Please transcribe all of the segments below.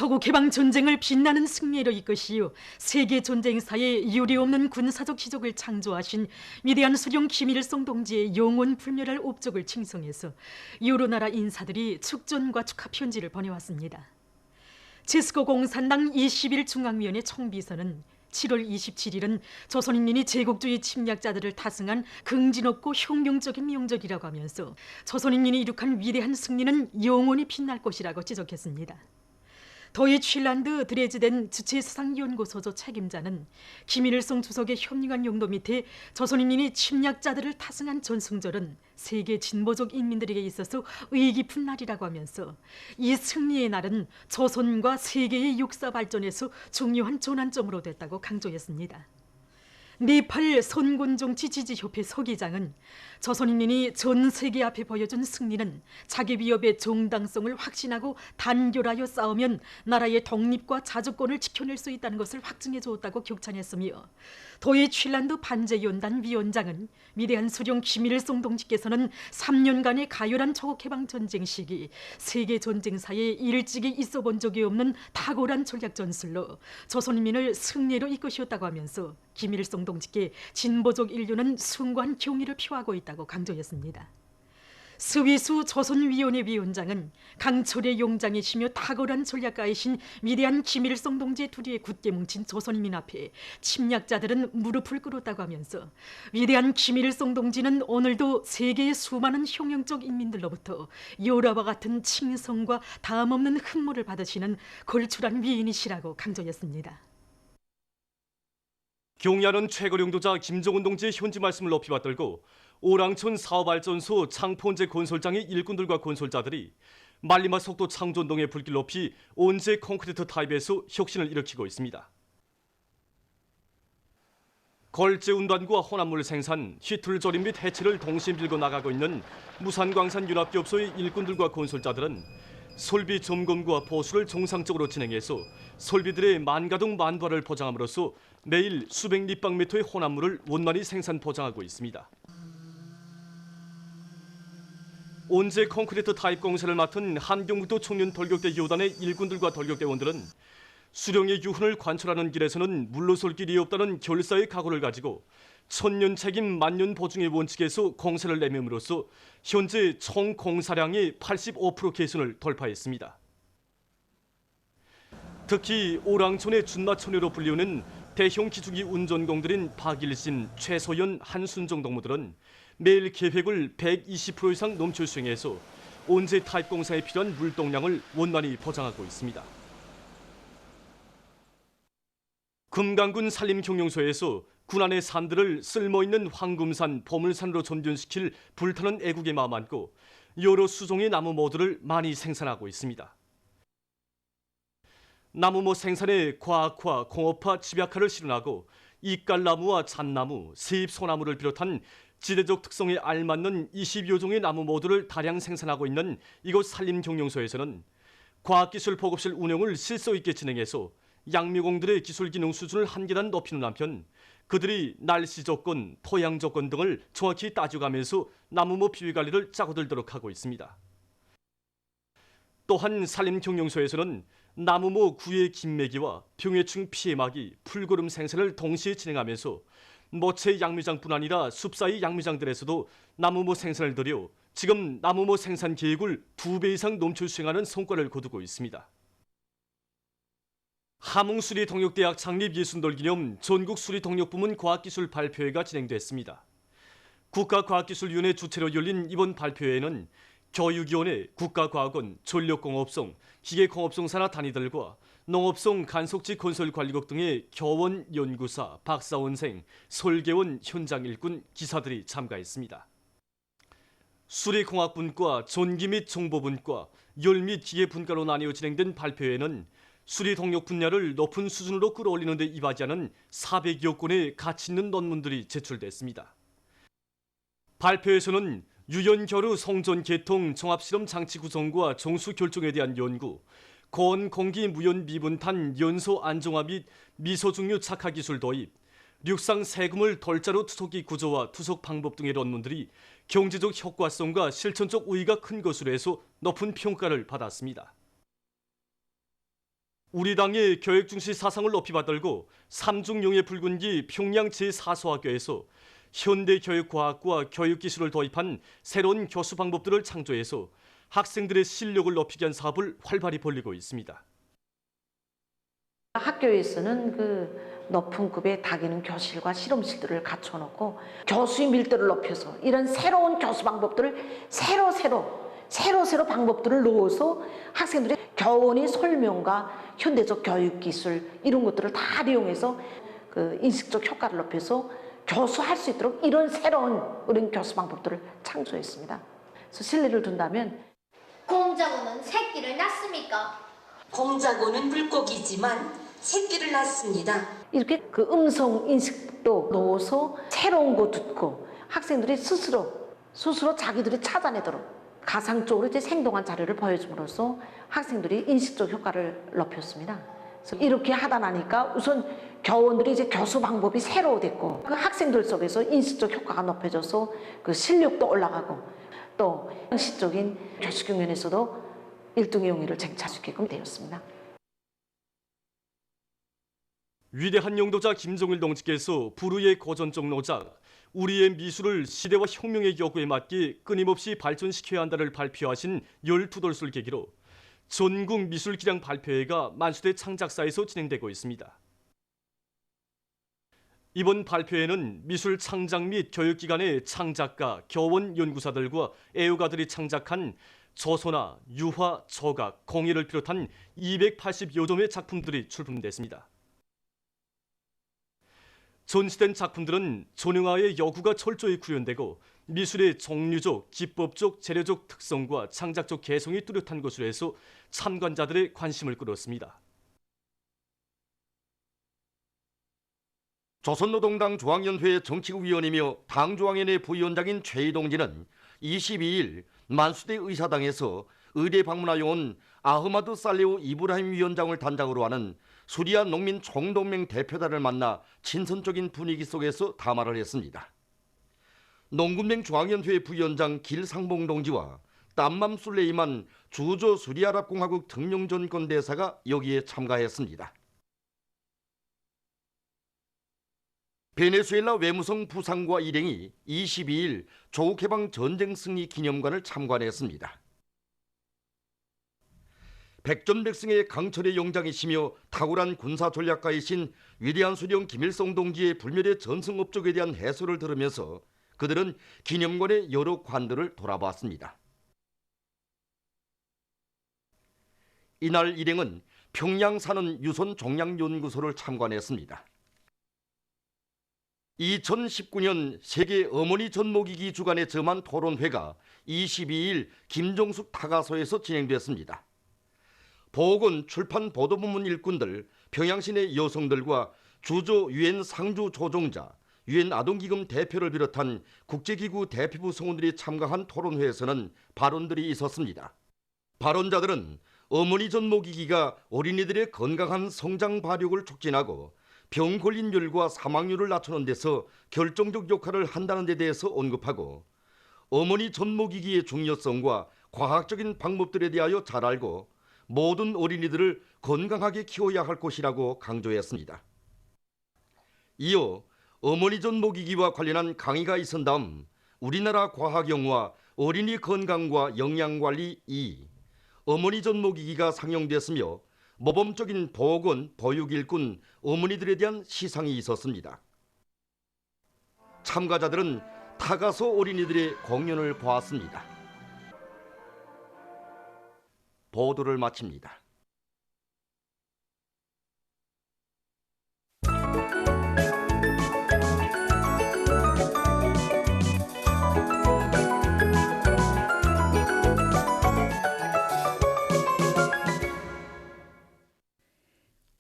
조국 해방 전쟁을 빛나는 승리로 이끄시어 세계 전쟁사에 유례없는 군사적 기적을 창조하신 위대한 수령 김일성 동지의 영원 불멸할 업적을 칭송해서 여러 나라 인사들이 축전과 축하 편지를 보내왔습니다. 제스코 공산당 20일 중앙위원회 총비서는 7월 27일은 조선인민이 제국주의 침략자들을 타승한 긍지높고 혁명적인 명절이라고 하면서 조선인민이 이룩한 위대한 승리는 영원히 빛날 것이라고 지적했습니다. 더이칠란드 드레즈덴 주체수상연구소조 책임자는 김일성 주석의 현명한 용도 밑에 조선인민이 침략자들을 타승한 전승절은 세계 진보적 인민들에게 있어서 의의 깊은 날이라고 하면서 이 승리의 날은 조선과 세계의 역사 발전에서 중요한 전환점으로 됐다고 강조했습니다. 네팔 선군정치 지지협회 서기장은 조선인민이 전 세계 앞에 보여준 승리는 자기 위협의 정당성을 확신하고 단결하여 싸우면 나라의 독립과 자주권을 지켜낼 수 있다는 것을 확증해 주었다고 격찬했으며 더이칠란드 반제연단 위원장은 위대한 수령 김일성 동지께서는 3년간의 가열한 조국해방 전쟁 시기 세계 전쟁사에 일찍이 있어 본 적이 없는 탁월한 전략 전술로 조선인민을 승리로 이끄셨다고 하면서 김일성 동지께 진보적 인류는 숭고한 경의를 표하고 있다고 강조했습니다. 스위스 조선위원회 위원장은 강철의 용장이시며 탁월한 전략가이신 위대한 김일성 동지의 두리에 굳게 뭉친 조선인민 앞에 침략자들은 무릎을 꿇었다고 하면서 위대한 김일성 동지는 오늘도 세계의 수많은 혁명적 인민들로부터 여러와 같은 칭송과 다음없는 흠모를 받으시는 걸출한 위인이시라고 강조했습니다. 경의하는 최고령도자 김정은 동지의 현지 말씀을 높이 받들고 오랑천 사업발전소 창포온제 건설장의 일꾼들과 건설자들이 말리마 속도 창조운동의 불길 높이 온제 콘크리트 타입에서 혁신을 일으키고 있습니다. 걸재 운반과 혼합물 생산, 히틀 조립 및 해체를 동시에 밀고 나가고 있는 무산광산 융합기업소의 일꾼들과 건설자들은 설비 점검과 보수를 정상적으로 진행해서 설비들의 만가동 만부화를 보장함으로써 매일 수백立方미터의 혼합물을 원만히 생산 보장하고 있습니다. 온제 콘크리트 타입 공사를 맡은 한경북도 청년 돌격대 요단의 일꾼들과 돌격대원들은 수령의 유훈을 관철하는 길에서는 물러설 길이 없다는 결사의 각오를 가지고 천년 책임 만년 보증의 원칙에서 공사를 내밀므로써 현재 총 공사량의 85% 개선을 돌파했습니다. 특히 오랑천의 준마천여로 불리우는 대형 기중기 운전공들인 박일신, 최소연, 한순정 동무들은 매일 계획을 120% 이상 넘쳐 수행해서 온제 타입 공사에 필요한 물동량을 원만히 보장하고 있습니다. 금강군 산림경영소에서 군안의 산들을 쓸모있는 황금산, 보물산으로 전변시킬 불타는 애국의 마음 안고 여러 수종의 나무 모두를 많이 생산하고 있습니다. 나무모 생산에 과학화, 공업화, 집약화를 실현하고 이깔나무와 잣나무, 세입 소나무를 비롯한 지대적 특성에 알맞는 20여 종의 나무 모두를 다량 생산하고 있는 이곳 산림경영소에서는 과학기술 보급실 운영을 실속 있게 진행해서 양미공들의 기술 기능 수준을 한 계단 높이는 한편 그들이 날씨 조건, 토양 조건 등을 정확히 따져가면서 나무모 비위 관리를 짜고들도록 하고 있습니다. 또한 산림경영소에서는 나무모 구의 김매기와 병해충 피해막이, 풀고름 생산을 동시에 진행하면서 모체 양미장뿐 아니라 숲사이 양미장들에서도 나무모 생산을 들여 지금 나무모 생산 계획을 2배 이상 넘쳐 수행하는 성과를 거두고 있습니다. 함흥수리동력대학 창립 60돌 기념 전국수리동력부문 과학기술 발표회가 진행됐습니다. 국가과학기술위원회 주최로 열린 이번 발표회에는 교육위원회, 국가과학원, 전력공업성, 기계공업성 산하 단위들과 농업성 간속지 건설관리국 등의 교원, 연구사, 박사원생, 설계원, 현장 일꾼, 기사들이 참가했습니다. 수리공학분과 전기 및 정보분과, 열 및 기계 분과로 나뉘어 진행된 발표회는 수리동력 분야를 높은 수준으로 끌어올리는 데 이바지하는 400여 건의 가치 있는 논문들이 제출됐습니다. 발표에서는 유연결우 성전 개통 종합실험 장치 구성과 정수 결정에 대한 연구, 고온 공기 무연 미분탄 연소 안정화 및 미소 증류 착화 기술 도입, 륙상 세금을 돌자로 투속기 구조와 투속 방법 등의 논문들이 경제적 효과성과 실천적 우위가 큰 것으로 해서 높은 평가를 받았습니다. 우리 당의 교육 중시 사상을 높이 받들고 삼중용의 붉은기 평양 제4소학교에서 현대 교육과학과 교육기술을 도입한 새로운 교수 방법들을 창조해서 학생들의 실력을 높이기 위한 사업을 활발히 벌이고 있습니다. 학교에서는 그 높은 급의 다기능 교실과 실험실들을 갖춰놓고 교수의 밀도를 높여서 이런 새로운 교수 방법들을 새로 방법들을 넣어서 학생들의 교원의 설명과 현대적 교육 기술 이런 것들을 다 이용해서 그 인식적 효과를 높여서 교수할 수 있도록 이런 새로운 교수 방법들을 창조했습니다. 그래서 실례를 둔다면 공자고는 새끼를 낳습니까? 공자고는 물고기지만 새끼를 낳습니다. 이렇게 그 음성 인식도 넣어서 새로운 거 듣고 학생들이 스스로 자기들이 찾아내도록 가상적으로 이제 생동한 자료를 보여줌으로써 학생들이 인식적 효과를 높였습니다. 그래서 이렇게 하다 나니까 우선 교원들이 이제 교수 방법이 새로워졌고 그 학생들 속에서 인식적 효과가 높아져서 그 실력도 올라가고 또 형식적인 교수 경연에서도 1등의 용의를 쟁취할 수 있게끔 되었습니다. 위대한 영도자 김정일 동지께서 불후의 고전적 노작, 우리의 미술을 시대와 혁명의 요구에 맞게 끊임없이 발전시켜야 한다를 발표하신 12돌수를 계기로 전국 미술기량 발표회가 만수대 창작사에서 진행되고 있습니다. 이번 발표회는 미술 창작 및 교육기관의 창작가, 교원, 연구사들과 애호가들이 창작한 조소나, 유화, 조각, 공예를 비롯한 280여 점의 작품들이 출품됐습니다. 전시된 작품들은 전형화의 여구가 철저히 구현되고 미술의 종류적, 기법적, 재료적 특성과 창작적 개성이 뚜렷한 것으로 해서 참관자들의 관심을 끌었습니다. 조선노동당 중앙연회 정치국위원이며 당중앙위원회 부위원장인 최이동진은 22일 만수대 의사당에서 의대 방문하여 온 아흐마드 살레우 이브라힘 위원장을 단장으로 하는 수리아 농민 총동맹 대표단을 만나 친선적인 분위기 속에서 담화를 했습니다. 농군맹 중앙연회 부위원장 길상봉 동지와 땀맘 술레이만 주조 수리아랍공화국 등용전권 대사가 여기에 참가했습니다. 베네수엘라 외무성 부상과 일행이 22일 조국해방 전쟁 승리 기념관을 참관했습니다. 백전백승의 강철의 용장이시며 탁월한 군사 전략가이신 위대한 수령 김일성 동지의 불멸의 전승업적에 대한 해설을 들으면서 그들은 기념관의 여러 관들을 돌아봤습니다. 이날 일행은 평양 사는 유선 종양연구소를 참관했습니다. 2019년 세계 어머니 전모기기 주간의 점한 토론회가 22일 김종숙 타가소에서 진행됐습니다. 보건, 출판, 보도부문 일꾼들, 평양시내 여성들과 주조 유엔 상주 조종자, 유엔 아동기금 대표를 비롯한 국제기구 대표부 성원들이 참가한 토론회에서는 발언들이 있었습니다. 발언자들은 어머니 전모기기가 어린이들의 건강한 성장 발육을 촉진하고 병 걸림률과 사망률을 낮추는 데서 결정적 역할을 한다는 데 대해서 언급하고 어머니 전모기기의 중요성과 과학적인 방법들에 대하여 잘 알고 모든 어린이들을 건강하게 키워야 할 것이라고 강조했습니다. 이어 어머니 전모기기와 관련한 강의가 있은 다음 우리나라 과학영화 어린이 건강과 영양관리 2, 어머니 전모기기가 상영됐으며 모범적인 보건, 보육일꾼, 어머니들에 대한 시상이 있었습니다. 참가자들은 타가소 어린이들의 공연을 보았습니다. 보도를 마칩니다.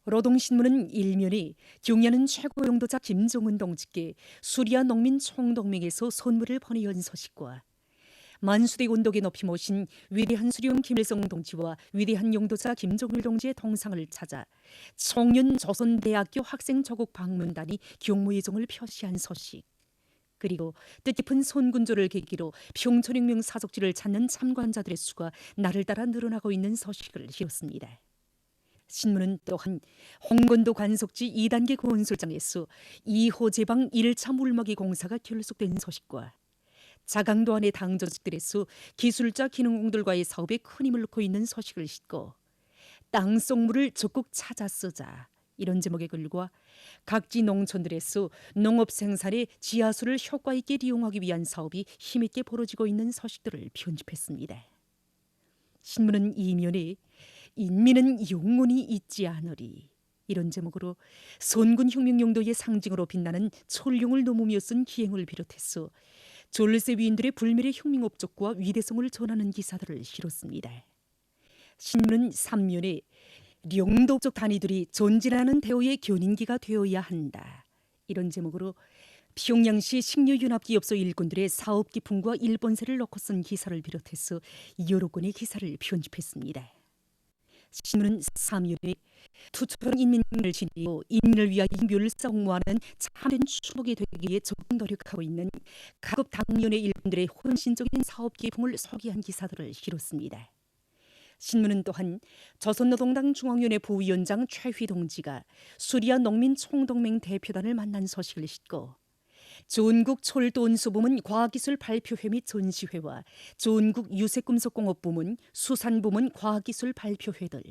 노동신문은 일면이 경야는 최고 용도자 김정은 동지께 수리아 농민 총동맹에서 선물을 보내온 소식과 만수대 운동에 높이 모신 위대한 수령 김일성 동지와 위대한 용도자 김정일 동지의 동상을 찾아 청년 조선대학교 학생 조국 방문단이 경무의정을 표시한 소식, 그리고 뜻깊은 손군조를 계기로 평촌혁명 사족지를 찾는 참관자들의 수가 날을 따라 늘어나고 있는 소식을 이었습니다. 신문은 또한 홍건도 관속지 2단계 건설장에서 2호 제방 1차 물막이 공사가 결속된 소식과 자강도 안의 당전직들에서 기술자 기능공들과의 사업에 큰 힘을 놓고 있는 소식을 싣고 땅속 물을 적극 찾아 쓰자 이런 제목의 글과 각지 농촌들에서 농업 생산에 지하수를 효과 있게 이용하기 위한 사업이 힘있게 벌어지고 있는 소식들을 편집했습니다. 신문은 이면에 인민은 영원히 잊지 않으리 이런 제목으로 선군 혁명 용도의 상징으로 빛나는 철룡을 넘으며 쓴 기행을 비롯해서 졸세 위인들의 불멸의 혁명 업적과 위대성을 전하는 기사들을 실었습니다. 신문은 3면에 령도적 단위들이 전진하는 대우의 견인기가 되어야 한다 이런 제목으로 평양시 식료융합기업소 일꾼들의 사업 기풍과 일본세를 넣고 쓴 기사를 비롯해서 여러 건의 기사를 편집했습니다. 신문은 3면에 투철한 인민을 지니고 인민을 위하여 멸사홍모하는 참된 추복이 되기 위해 적극 노력하고 있는 각급 당면의 일꾼들의 헌신적인 사업 기풍을 소개한 기사들을 실었습니다. 신문은 또한 조선노동당 중앙위원회 부위원장 최휘 동지가 수리아 농민총동맹 대표단을 만난 소식을 싣고 전국 철도운수부문 과학기술 발표회 및 전시회와 전국 유색금속공업부문 수산부문 과학기술 발표회들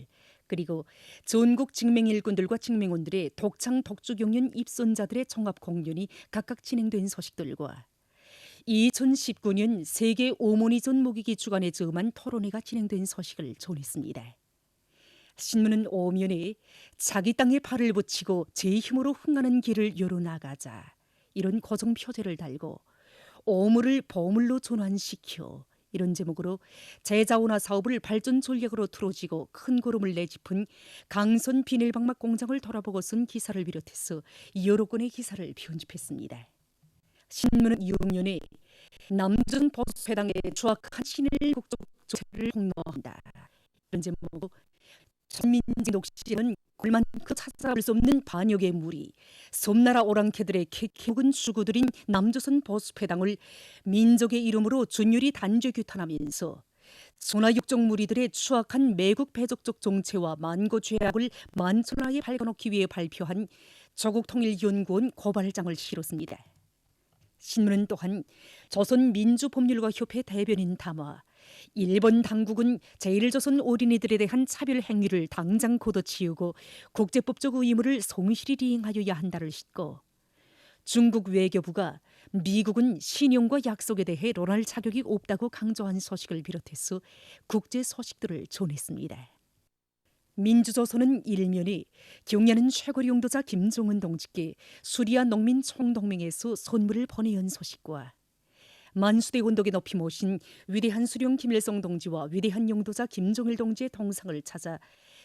그리고 전국 직맹일꾼들과 직맹원들의 독창 독주경연 입선자들의 종합공연이 각각 진행된 소식들과 2019년 세계 오모니전 모기기 주간에 저음한 토론회가 진행된 소식을 전했습니다. 신문은 오면에 자기 땅에 발을 붙이고 제 힘으로 흥하는 길을 열어나가자 이런 고정 표제를 달고 오물을 보물로 전환시켜 이런 제목으로 제자원화 사업을 발전 전략으로 틀어지고 큰 걸음을 내짚은 강선 비닐방막 공장을 돌아보고 쓴 기사를 비롯해서 여러 건의 기사를 편집했습니다. 신문은 6년에 남전 보수회당의 추악한 친일국적 정책을 폭로한다 이런 제목으로 전민직 녹시는 굴만큼 찾아볼 수 없는 반역의 무리 섬나라 오랑캐들의 캐캐묵은 주구들인 남조선 보수회당을 민족의 이름으로 준율이 단죄 규탄하면서 천하육적 무리들의 추악한 매국 배족적 정체와 만고 죄악을 만천하에 밝혀놓기 위해 발표한 조국통일연구원 고발장을 실었습니다. 신문은 또한 조선민주법률가협회 대변인 담화 일본 당국은 제1조선 어린이들에 대한 차별 행위를 당장 걷어치우고 국제법적 의무를 성실히 이행하여야 한다를 싣고 중국 외교부가 미국은 신용과 약속에 대해 논할 자격이 없다고 강조한 소식을 비롯해서 국제 소식들을 전했습니다. 민주조선은 일면에 경야는 최고리 용도자 김정은 동지께 수리아 농민총동맹에서 선물을 보내온 소식과 만수대 원덕에 높이 모신 위대한 수령 김일성 동지와 위대한 용도자 김정일 동지의 동상을 찾아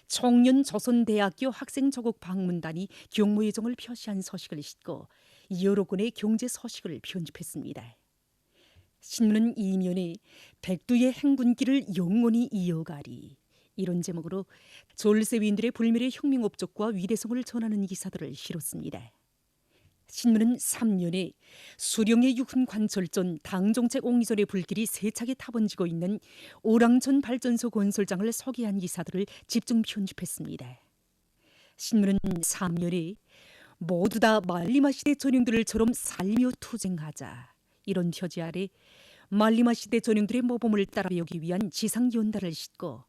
청년 조선대학교 학생 조국 방문단이 경무의정을 표시한 소식을 싣고 여러 건의 경제 소식을 편집했습니다. 신문은 이면에 백두의 행군길을 영원히 이어가리 이런 제목으로 졸세위인들의 불멸의 혁명 업적과 위대성을 전하는 기사들을 실었습니다. 신문은 3년에 수령의 육훈 관철전 당정책 옹이전의 불길이 세차게 타번지고 있는 오랑천 발전소 건설장을 소개한 기사들을 집중 편집했습니다. 신문은 3년에 모두 다 말리마 시대 전형들처럼 살며 투쟁하자 이런 표지 아래 말리마 시대 전형들의 모범을 따라 배우기 위한 지상 연달을 싣고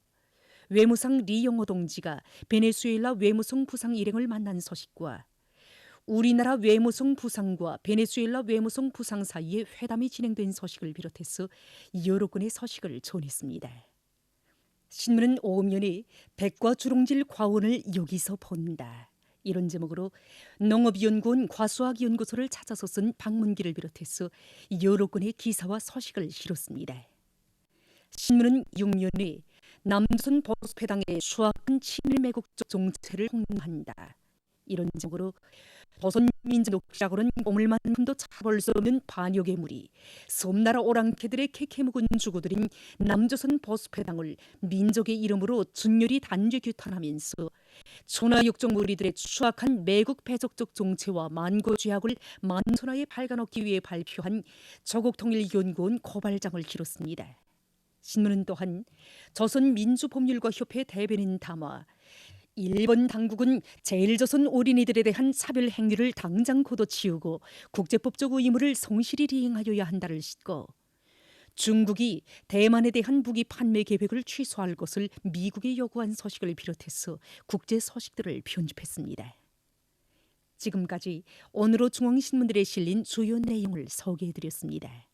외무상 리영호 동지가 베네수엘라 외무성 부상 일행을 만난 소식과 우리나라 외무성 부상과 베네수엘라 외무성 부상 사이에 회담이 진행된 소식을 비롯해서 여러 건의 소식을 전했습니다. 신문은 오면에 백과 주롱질 과원을 여기서 본다 이런 제목으로 농업연구원 과수학연구소를 찾아서 쓴 방문기를 비롯해서 여러 건의 기사와 소식을 실었습니다. 신문은 6년에 남조선 보수회당의 추악한 친일매국적 정체를 폭로한다 이런 제목으로 조선민주독시라고는 오물만큼도 차볼 수 없는 반역의 무리 섬나라 오랑캐들의 캐캐묵은 주구들인 남조선 보수회당을 민족의 이름으로 준열이 단죄 규탄하면서 천하육적 무리들의 추악한 매국 배족적 정체와 만고 죄악을 만천하에 밝혀놓기 위해 발표한 조국통일연구원 고발장을 실었습니다. 신문은 또한 조선민주법률가협회 대변인 담화 일본 당국은 제일조선 어린이들에 대한 차별 행위를 당장 걷어치우고 국제법적 의무를 성실히 이행하여야 한다를 싣고 중국이 대만에 대한 무기 판매 계획을 취소할 것을 미국에 요구한 소식을 비롯해서 국제 소식들을 편집했습니다. 지금까지 오늘의 중앙신문들에 실린 주요 내용을 소개해드렸습니다.